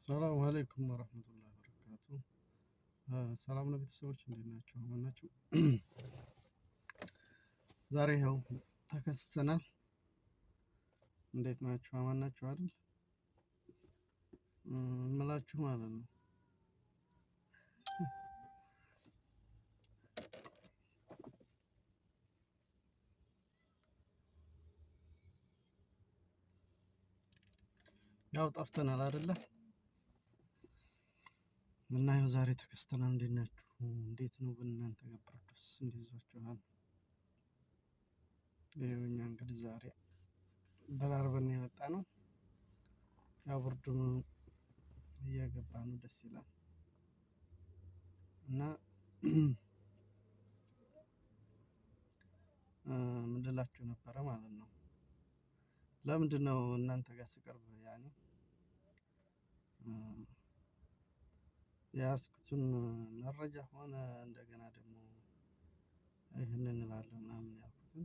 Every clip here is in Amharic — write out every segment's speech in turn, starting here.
ሰላም አለይኩም ወራህመቱላሂ ወበረካቱ። ሰላም ነው ቤተሰቦች፣ እንዴት ናቸው? አማን ናቸው? ዛሬ ይኸው ተከስተናል። እንዴት ናችሁ? አማን ናችሁ አይደል? እምላችሁ ማለት ነው። ያው ጠፍተናል አይደለ? እና ያው ዛሬ ተከስተናል። እንዴት ናችሁ? እንዴት ነው በእናንተ ጋር ብርዱስ እንዴት ይዟችኋል? ይኸው እኛ እንግዲህ ዛሬ ደራርበን የመጣ ነው። ያው ብርዱም እየገባ ነው፣ ደስ ይላል። እና ምን ልላችሁ ነበረ ማለት ነው። ለምንድን ነው እናንተ ጋር ስቀርብ ያኔ የያዝኩትን መረጃ ሆነ እንደገና ደግሞ ይህንን እንላለሁ ምናምን ያልኩትን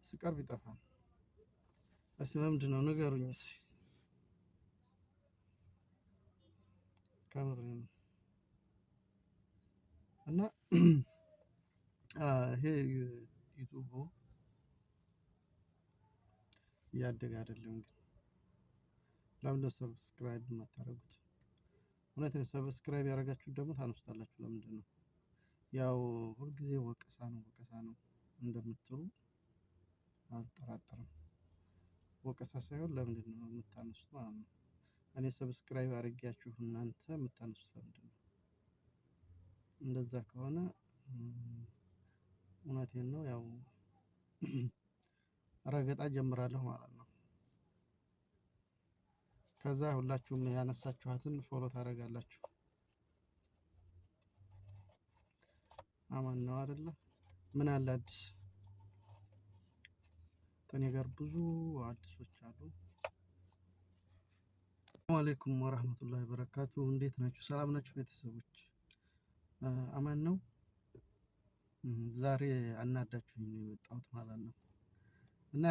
ስቀርብ ይጠፋል። እስኪ ለምንድን ነው ንገሩኝ እስኪ። ከምሬ ነው። እና ይሄ ዩቱቡ እያደገ አይደለም። ግን ለምንድን ነው ሰብስክራይብ የማታደርጉት? እውነቴን ሰብስክራይብ ያደረጋችሁት ደግሞ ታነሱታላችሁ። ለምንድን ነው ያው ሁልጊዜ ወቀሳ ነው እንደምትሉ አልጠራጠርም። ወቀሳ ሳይሆን ለምንድን ነው የምታነሱት ማለት ነው። እኔ ሰብስክራይብ አድርጌያችሁ እናንተ የምታነሱት ለምንድን ነው? እንደዛ ከሆነ እውነቴን ነው ያው ረገጣ ጀምራለሁ ማለት ነው። ከዛ ሁላችሁም ያነሳችኋትን ፎሎ ታደርጋላችሁ። አማን ነው አይደለ? ምን አለ አዲስ? ከኔ ጋር ብዙ አዲሶች አሉ። ሰላም አለይኩም ወራህመቱላሂ ወበረካቱ። እንዴት ናችሁ? ሰላም ናችሁ ቤተሰቦች? አማን ነው። ዛሬ አናዳችሁኝ ነው የመጣሁት ማለት ነው። እና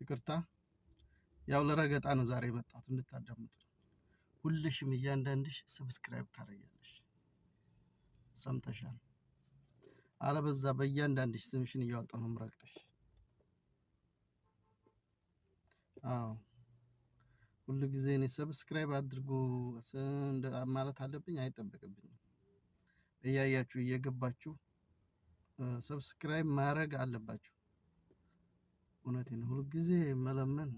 ይቅርታ ያው ለረገጣ ነው ዛሬ የመጣሁት እንድታዳምጡ። ሁልሽም እያንዳንድሽ ሰብስክራይብ ታደርጊያለሽ፣ ሰምተሻል? አለበዛ በእያንዳንድሽ ስምሽን እያወጣሁ ነው የምረግጥሽ። አዎ ሁሉ ጊዜ እኔ ሰብስክራይብ አድርጉ ማለት አለብኝ? አይጠበቅብኝም። እያያችሁ እየገባችሁ ሰብስክራይብ ማድረግ አለባችሁ። እውነቴን ነው። ሁሉ ጊዜ መለመን